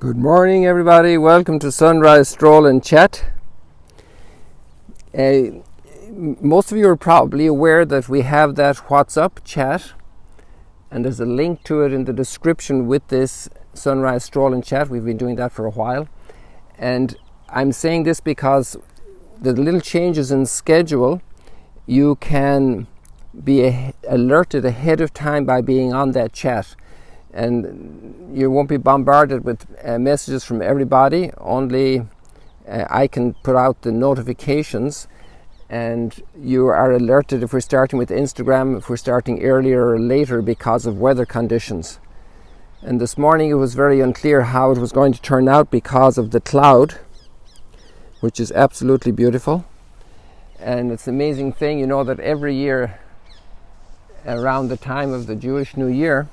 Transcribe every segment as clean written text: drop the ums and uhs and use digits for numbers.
Good morning, everybody. Welcome to Sunrise Stroll and Chat. Most of you are probably aware that we have that WhatsApp chat, and there's a link to it in the description with this Sunrise Stroll and Chat. We've been doing that for a while, and I'm saying this because the little changes in schedule, you can be alerted ahead of time by being on that chat. And you won't be bombarded with messages from everybody. Only I can put out the notifications, and you are alerted if we're starting with Instagram, if we're starting earlier or later because of weather conditions. And this morning it was very unclear how it was going to turn out because of the cloud, which is absolutely beautiful. And it's an amazing thing, you know, that every year around the time of the Jewish New Year,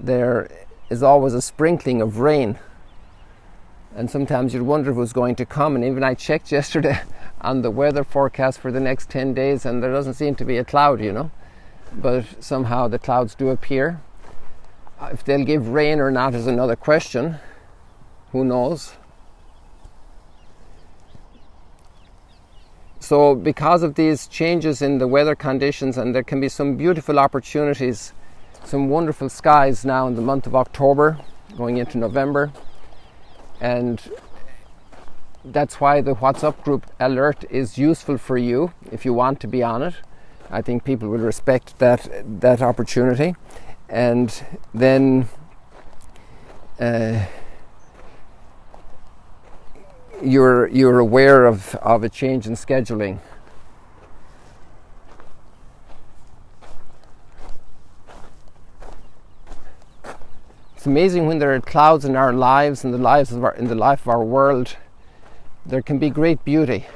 there is always a sprinkling of rain, and sometimes you'd wonder if it was going to come. And even I checked yesterday on the weather forecast for the next 10 days, and there doesn't seem to be a cloud, you know, but somehow the clouds do appear. If they'll give rain or not is another question. Who knows? So because of these changes in the weather conditions, and there can be some beautiful opportunities, some wonderful skies now in the month of October going into November, and that's why the WhatsApp group alert is useful for you if you want to be on it. I think people will respect that opportunity, and then you're aware of a change in scheduling. It's amazing when there are clouds in our lives, in the life of our world, there can be great beauty.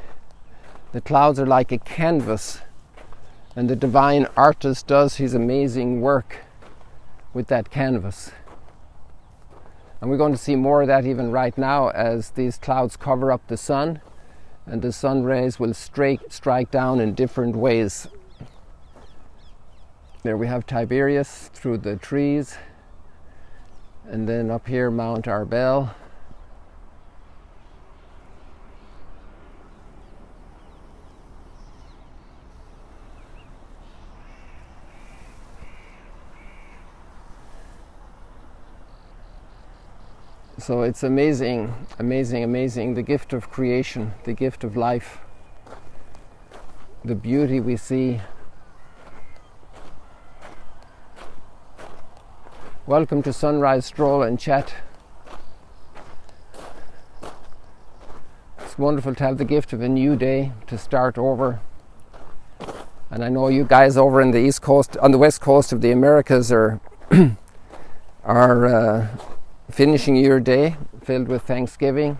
The clouds are like a canvas, and the divine artist does his amazing work with that canvas. And we're going to see more of that even right now as these clouds cover up the sun, and the sun rays will strike down in different ways. There we have Tiberias through the trees. And then up here, Mount Arbel. So it's amazing, amazing, amazing, the gift of creation, the gift of life, the beauty we see. Welcome to Sunrise Stroll and Chat. It's wonderful to have the gift of a new day to start over. And I know you guys over in the East Coast, on the West Coast of the Americas, are finishing your day filled with Thanksgiving.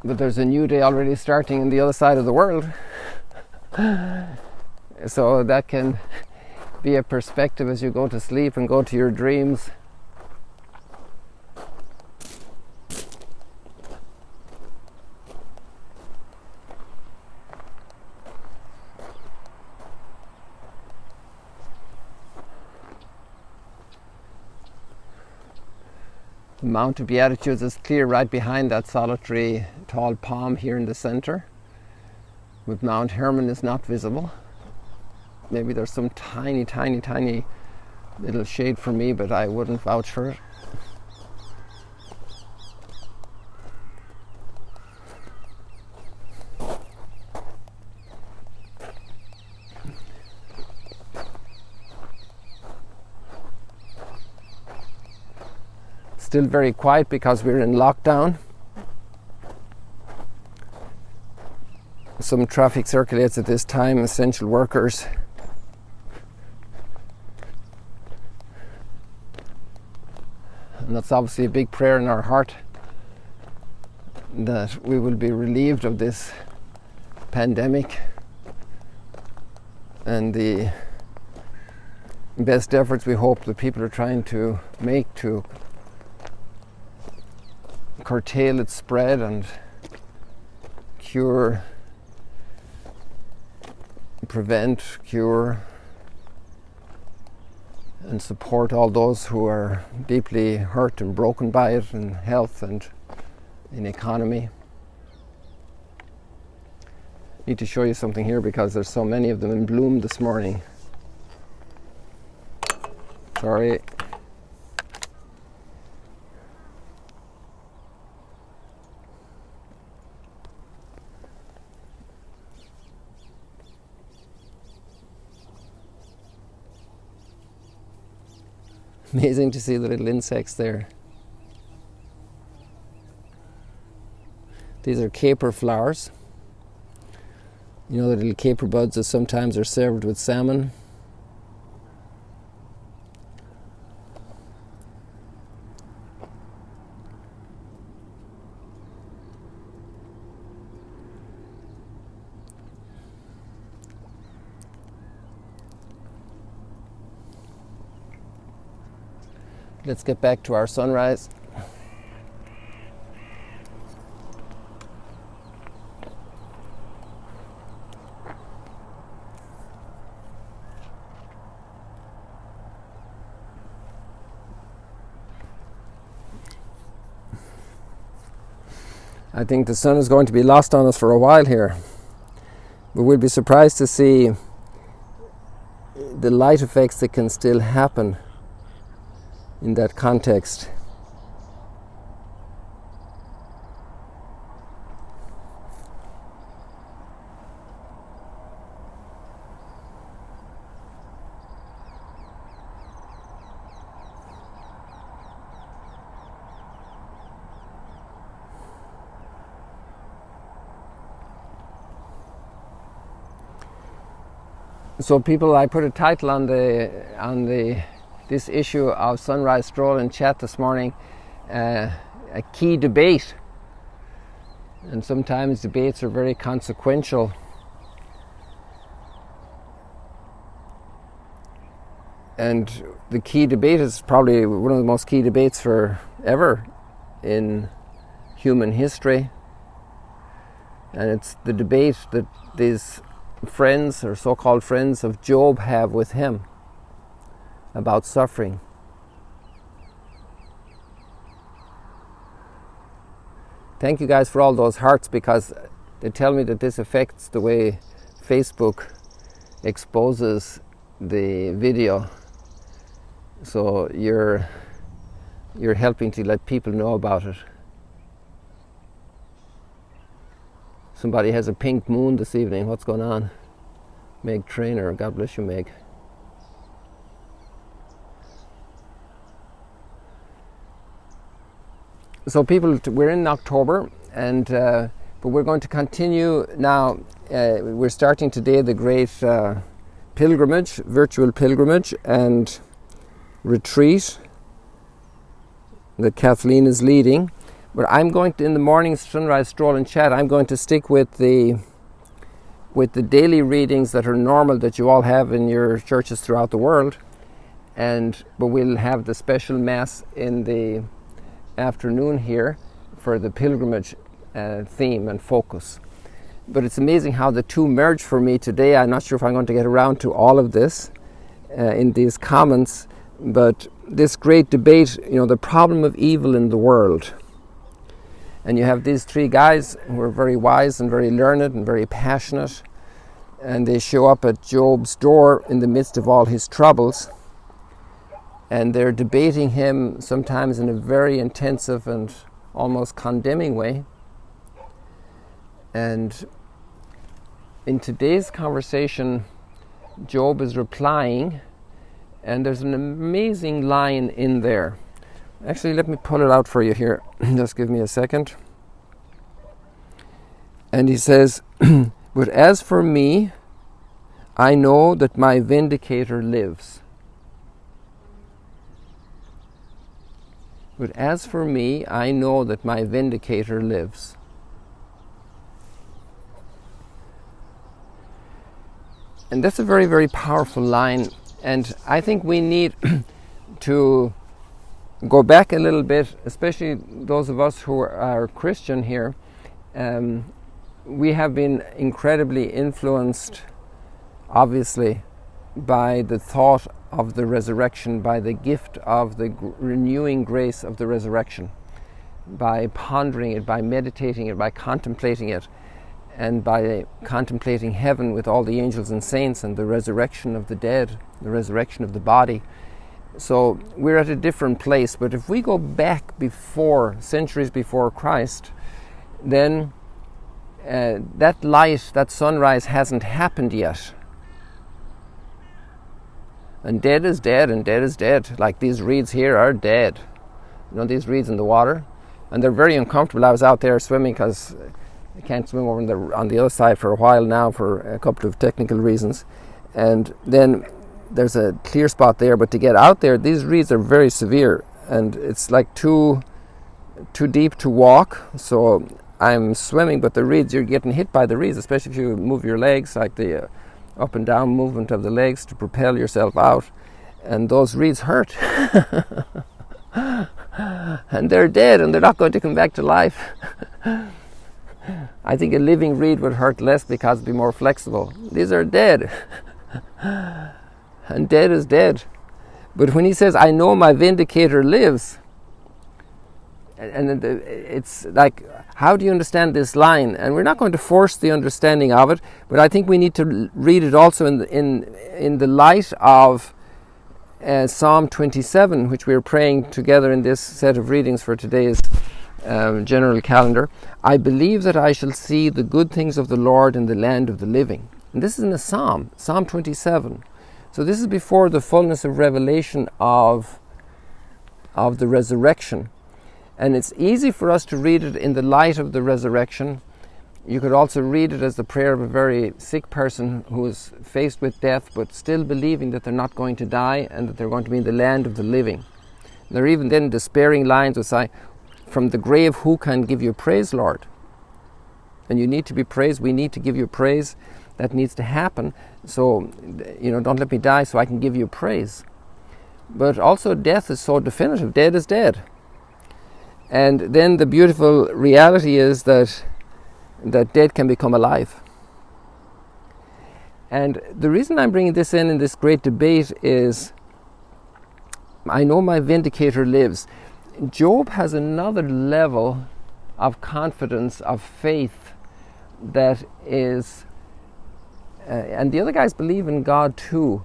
But there's a new day already starting on the other side of the world. So that can be a perspective as you go to sleep and go to your dreams. The Mount of Beatitudes is clear right behind that solitary tall palm here in the center, with Mount Hermon is not visible. Maybe there's some tiny, tiny, tiny little shade for me, but I wouldn't vouch for it. Still very quiet because we're in lockdown. Some traffic circulates at this time, essential workers. And that's obviously a big prayer in our heart, that we will be relieved of this pandemic, and the best efforts we hope the people are trying to make to curtail its spread and prevent, cure and support all those who are deeply hurt and broken by it in health and in economy. Need to show you something here because there's so many of them in bloom this morning. Sorry. Amazing to see the little insects there. These are caper flowers. You know the little caper buds that sometimes are served with salmon. Let's get back to our sunrise. I think the sun is going to be lost on us for a while here, but we'll be surprised to see the light effects that can still happen in that context. So people, I put a title on this issue of Sunrise Stroll and Chat this morning, a key debate. And sometimes debates are very consequential. And the key debate is probably one of the most key debates ever in human history. And it's the debate that these friends, or so-called friends of Job, have with him about suffering. Thank you guys for all those hearts, because they tell me that this affects the way Facebook exposes the video. So you're helping to let people know about it. Somebody has a pink moon this evening. What's going on? Meg Trainer, God bless you, Meg. So people, we're in October, and but we're going to continue now. We're starting today the great pilgrimage, virtual pilgrimage and retreat that Kathleen is leading. But I'm going to, in the morning Sunrise Stroll and Chat, I'm going to stick with the daily readings that are normal, that you all have in your churches throughout the world, but we'll have the special Mass in the afternoon here for the pilgrimage theme and focus. But it's amazing how the two merge for me today. I'm not sure if I'm going to get around to all of this in these comments, but this great debate, the problem of evil in the world. And you have these three guys who are very wise and very learned and very passionate, and they show up at Job's door in the midst of all his troubles, and they're debating him sometimes in a very intensive and almost condemning way. And in today's conversation, Job is replying, and there's an amazing line in there. Actually, let me pull it out for you here. Just give me a second. And he says, "But as for me, I know that my vindicator lives." But as for me, I know that my vindicator lives. And that's a very, very powerful line. And I think we need to go back a little bit, especially those of us who are Christian here. We have been incredibly influenced, obviously, by the thought of the resurrection by the gift of the renewing grace of the resurrection, by pondering it, by meditating it, by contemplating it, and by contemplating heaven with all the angels and saints and the resurrection of the dead, the resurrection of the body. So we're at a different place. But if we go back before, centuries before Christ, then that light, that sunrise hasn't happened yet. And dead is dead, and dead is dead. Like these reeds here are dead. You know, these reeds in the water. And they're very uncomfortable. I was out there swimming because I can't swim over on the other side for a while now for a couple of technical reasons. And then there's a clear spot there, but to get out there, these reeds are very severe, and it's like too deep to walk. So I'm swimming, but the reeds, you're getting hit by the reeds, especially if you move your legs, like the up and down movement of the legs to propel yourself out, and those reeds hurt. And they're dead, and they're not going to come back to life. I think a living reed would hurt less because it'd be more flexible. These are dead. And dead is dead. But when he says, I know my vindicator lives, and it's like, how do you understand this line? And we're not going to force the understanding of it, but I think we need to read it also in the light of Psalm 27, which we're praying together in this set of readings for today's general calendar. I believe that I shall see the good things of the Lord in the land of the living. And this is in a Psalm 27. So this is before the fullness of revelation of the resurrection. And it's easy for us to read it in the light of the resurrection. You could also read it as the prayer of a very sick person who is faced with death but still believing that they're not going to die and that they're going to be in the land of the living. There are even then despairing lines that say, from the grave, who can give you praise, Lord? And you need to be praised. We need to give you praise. That needs to happen. So, don't let me die so I can give you praise. But also death is so definitive. Dead is dead. And then the beautiful reality is that dead can become alive. And the reason I'm bringing this in this great debate is, I know my vindicator lives. Job has another level of confidence, of faith that is, and the other guys believe in God too,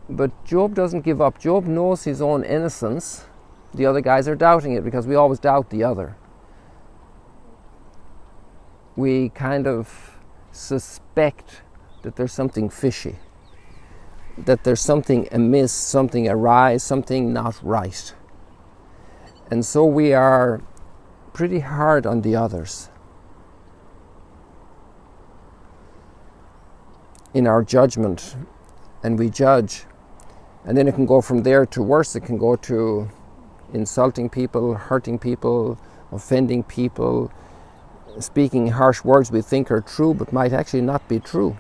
but Job doesn't give up. Job knows his own innocence. The other guys are doubting it because we always doubt the other. We kind of suspect that there's something fishy, that there's something amiss, something awry, something not right. And so we are pretty hard on the others in our judgment, and we judge. And then it can go from there to worse. It can go to insulting people, hurting people, offending people, speaking harsh words we think are true but might actually not be true.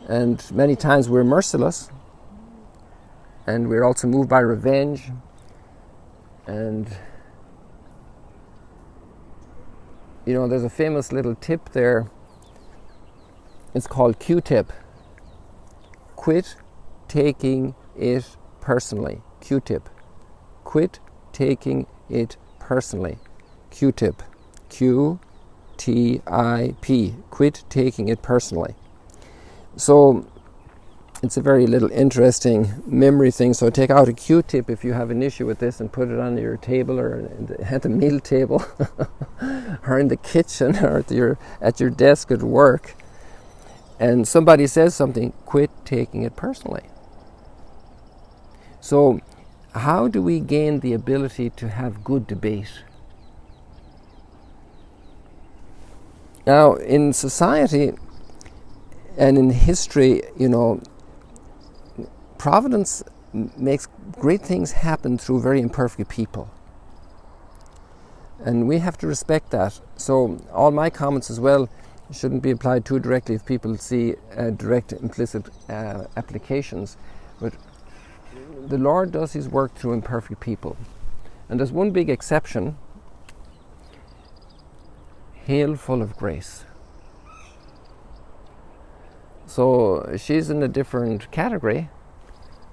And many times we're merciless, and we're also moved by revenge. And there's a famous little tip there. It's called Q-tip. Quit taking it personally. Q-tip. Quit taking it personally. Q-tip. Q-T-I-P. Quit taking it personally. So it's a very little interesting memory thing. So take out a Q-tip if you have an issue with this and put it on your table or at the meal table or in the kitchen or at your desk at work. And somebody says something, quit taking it personally. So how do we gain the ability to have good debate? Now, in society and in history, providence makes great things happen through very imperfect people. And we have to respect that. So all my comments as well shouldn't be applied too directly if people see direct implicit applications. But the Lord does his work through imperfect people. And there's one big exception. Hail full of grace. So she's in a different category,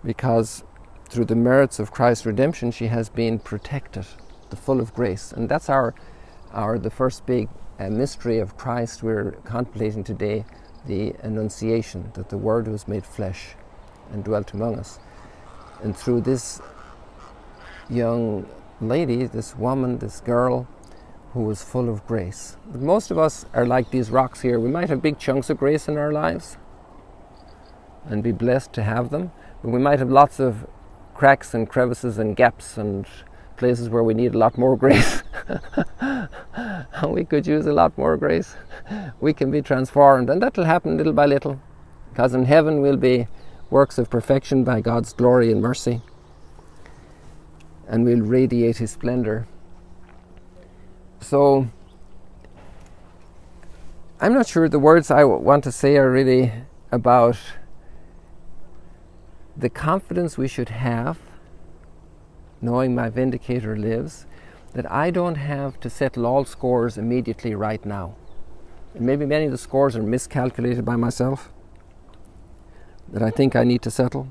because through the merits of Christ's redemption, she has been protected, the full of grace. And that's the first big mystery of Christ we're contemplating today, the Annunciation, that the Word was made flesh and dwelt among us. And through this young lady, this woman, this girl, who was full of grace. But most of us are like these rocks here. We might have big chunks of grace in our lives and be blessed to have them, but we might have lots of cracks and crevices and gaps and places where we need a lot more grace. And we could use a lot more grace. We can be transformed, and that will happen little by little, because in heaven we'll be works of perfection by God's glory and mercy, and we'll radiate His splendor. So I'm not sure the words I want to say are really about the confidence we should have, knowing my Vindicator lives, that I don't have to settle all scores immediately right now. And maybe many of the scores are miscalculated by myself, that I think I need to settle.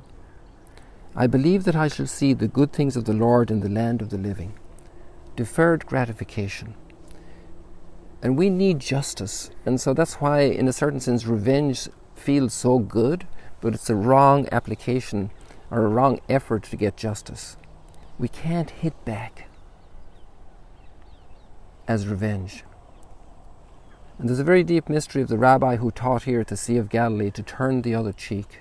I believe that I shall see the good things of the Lord in the land of the living. Deferred gratification. And we need justice. And so that's why, in a certain sense, revenge feels so good, but it's a wrong application or a wrong effort to get justice. We can't hit back as revenge. And there's a very deep mystery of the rabbi who taught here at the Sea of Galilee to turn the other cheek.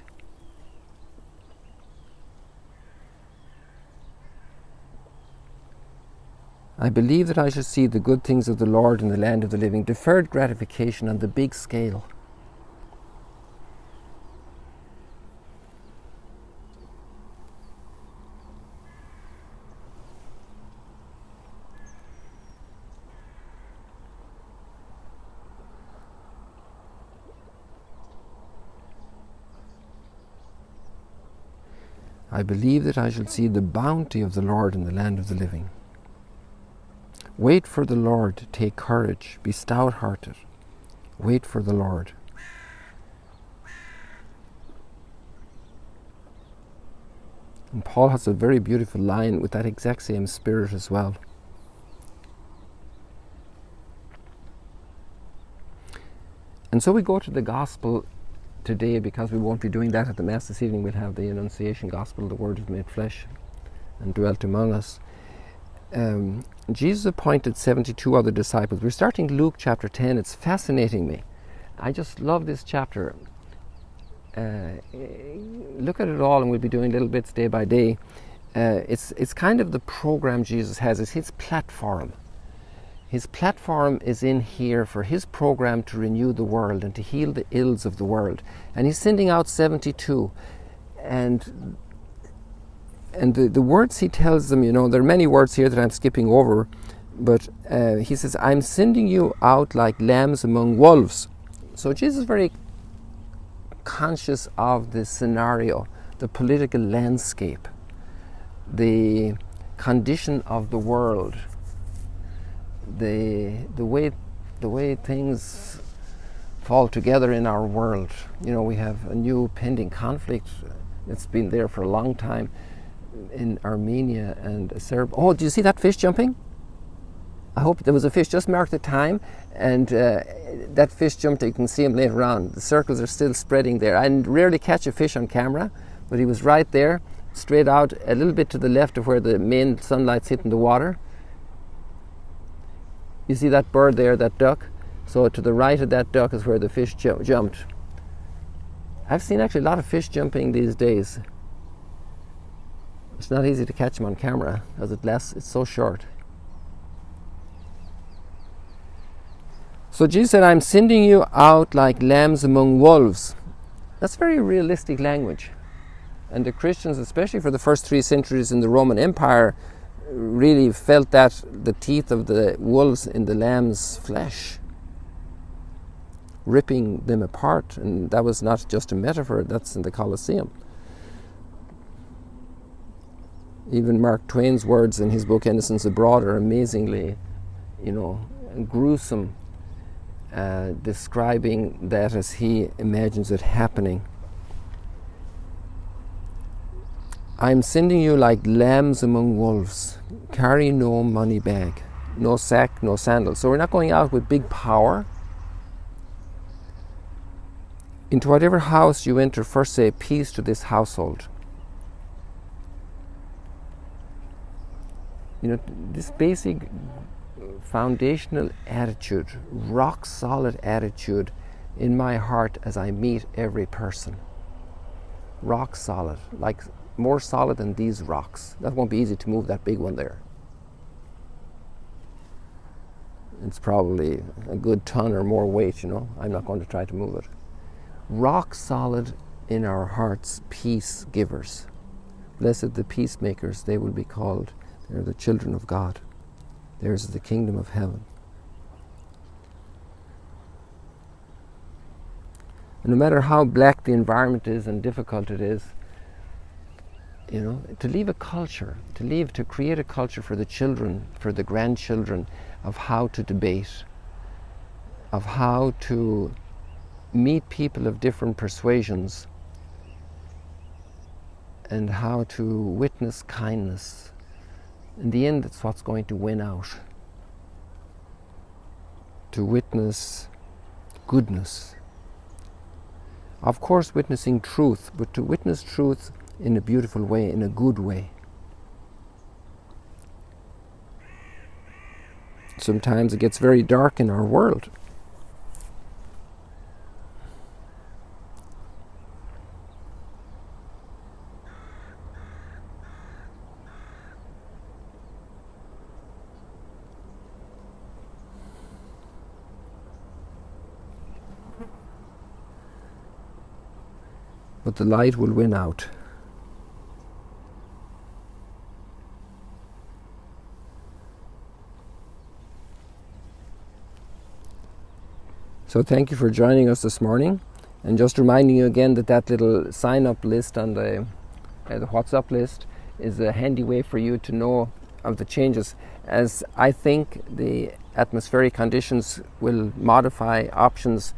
I believe that I shall see the good things of the Lord in the land of the living. Deferred gratification on the big scale. I believe that I shall see the bounty of the Lord in the land of the living. Wait for the Lord, take courage, be stout-hearted. Wait for the Lord. And Paul has a very beautiful line with that exact same spirit as well. And so we go to the Gospel today, because we won't be doing that at the Mass this evening. We'll have the Annunciation Gospel, the Word is made flesh and dwelt among us. Jesus appointed 72 other disciples. We're starting Luke chapter 10. It's fascinating me. I just love this chapter. Look at it all, and we'll be doing little bits day by day. It's kind of the program Jesus has. It's His platform. His platform is in here for His program to renew the world and to heal the ills of the world. And He's sending out 72. And the words He tells them, there are many words here that I'm skipping over, but He says, I'm sending you out like lambs among wolves. So Jesus is very conscious of the scenario, the political landscape, the condition of the world, the way things fall together in our world. We have a new pending conflict that's been there for a long time in Armenia and Serbia. Oh, do you see that fish jumping? I hope there was a fish. Just mark the time, and that fish jumped. You can see him later on. The circles are still spreading there. I rarely catch a fish on camera, but he was right there, straight out, a little bit to the left of where the main sunlight's hitting the water. You see that bird there, that duck? So to the right of that duck is where the fish jumped. I've seen actually a lot of fish jumping these days. It's not easy to catch them on camera because it's so short. So Jesus said, I'm sending you out like lambs among wolves. That's very realistic language. And the Christians, especially for the first 3 centuries in the Roman Empire, really felt that the teeth of the wolves in the lamb's flesh, ripping them apart. And that was not just a metaphor, that's in the Colosseum. Even Mark Twain's words in his book Innocents Abroad are amazingly, gruesome, describing that as he imagines it happening. I'm sending you like lambs among wolves. Carry no money bag, no sack, no sandals. So we're not going out with big power. Into whatever house you enter, first say, peace to this household. You know, this basic foundational attitude, rock solid attitude in my heart as I meet every person. Rock solid, like more solid than these rocks. That won't be easy to move, that big one there. It's probably a good ton or more weight, you know. I'm not going to try to move it. Rock solid in our hearts, peace givers. Blessed the peacemakers, they will be called. They're the children of God. Theirs is the kingdom of heaven. And no matter how black the environment is and difficult it is, you know, to leave a culture, to create a culture for the children, for the grandchildren, of how to debate, of how to meet people of different persuasions, and how to witness kindness. In the end, it's what's going to win out. To witness goodness. Of course, witnessing truth, but to witness truth in a beautiful way, in a good way. Sometimes it gets very dark in our world. But the light will win out. So thank you for joining us this morning, and just reminding you again that little sign-up list on the WhatsApp list is a handy way for you to know of the changes, as I think the atmospheric conditions will modify options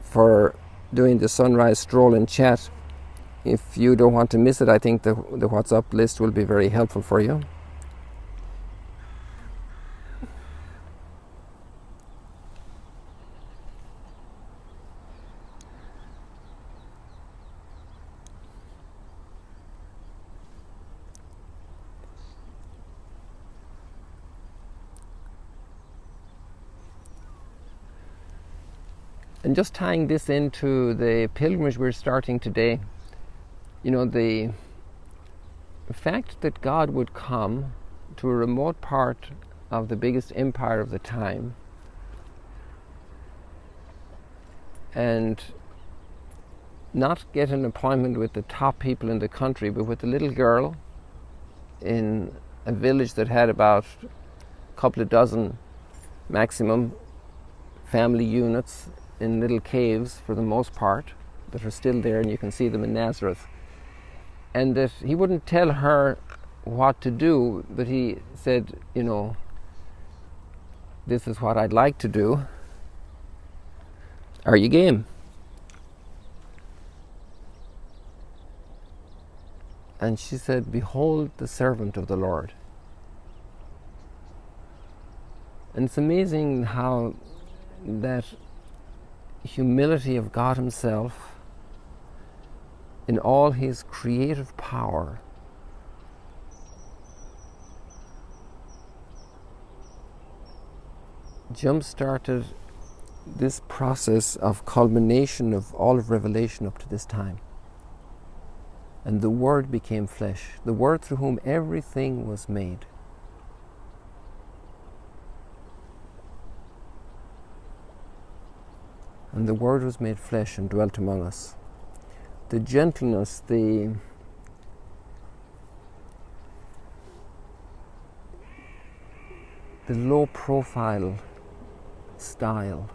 for doing the Sunrise Stroll and Chat. If you don't want to miss it, I think the WhatsApp list will be very helpful for you. And just tying this into the pilgrimage we're starting today, you know, the fact that God would come to a remote part of the biggest empire of the time and not get an appointment with the top people in the country, but with a little girl in a village that had about a couple of dozen maximum family units in little caves for the most part that are still there, and you can see them in Nazareth. And that he wouldn't tell her what to do, but he said, you know, this is what I'd like to do. Are you game? And she said, behold the servant of the Lord. And it's amazing how that humility of God himself in all his creative power jump-started this process of culmination of all of Revelation up to this time. And the Word became flesh, the Word through whom everything was made. And the Word was made flesh and dwelt among us. The gentleness, the low profile style,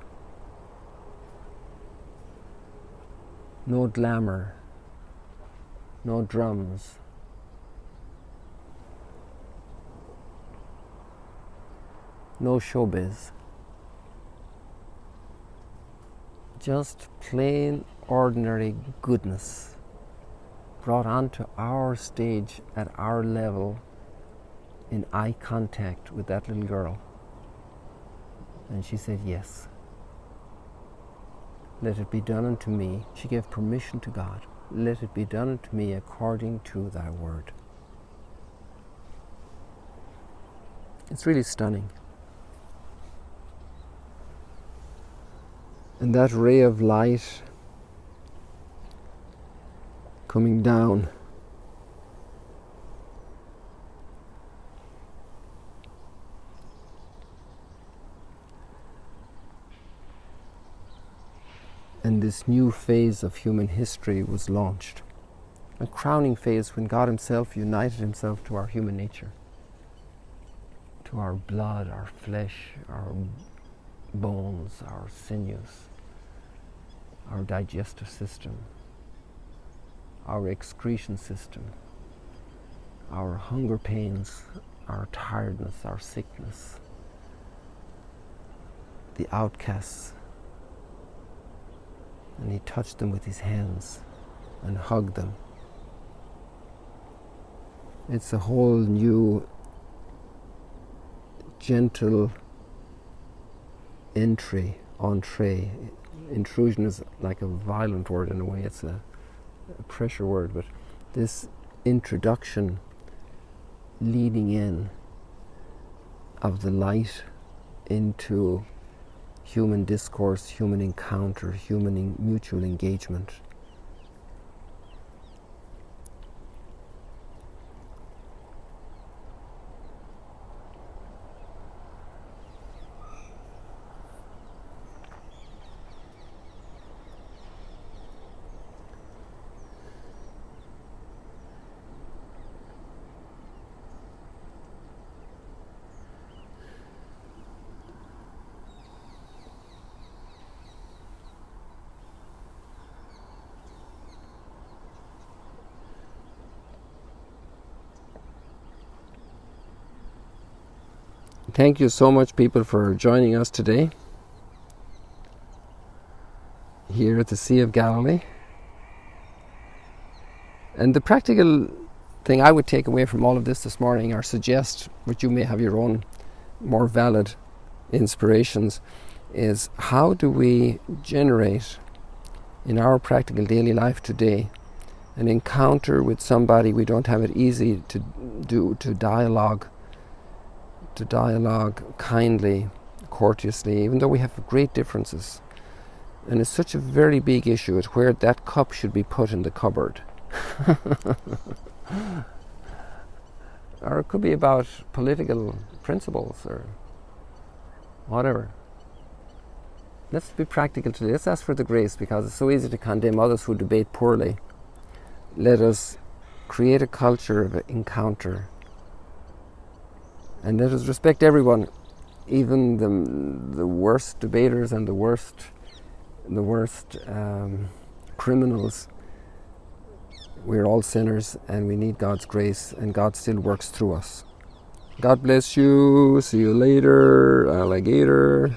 no glamour, no drums, no showbiz. Just plain, ordinary goodness, brought onto our stage at our level in eye contact with that little girl. And she said, yes. Let it be done unto me. She gave permission to God. Let it be done unto me according to thy word. It's really stunning. And that ray of light coming down, and this new phase of human history was launched. A crowning phase when God himself united himself to our human nature, to our blood, our flesh, our bones, our sinews, our digestive system, our excretion system, our hunger pains, our tiredness, our sickness, the outcasts. And he touched them with his hands and hugged them. It's a whole new, gentle entree. Intrusion is like a violent word in a way, it's a pressure word, but this introduction, leading in of the light into human discourse, human encounter, human mutual engagement. Thank you so much, people, for joining us today here at the Sea of Galilee. And the practical thing I would take away from all of this morning, or suggest, which you may have your own more valid inspirations, is how do we generate in our practical daily life today an encounter with somebody we don't have it easy to do, to dialogue kindly, courteously, even though we have great differences. And it's such a very big issue at where that cup should be put in the cupboard. Or it could be about political principles or whatever. Let's be practical today. Let's ask for the grace, because it's so easy to condemn others who debate poorly. Let us create a culture of encounter. And let us respect everyone, even the worst debaters and the worst criminals. We're all sinners and we need God's grace, and God still works through us. God bless you. See you later, alligator.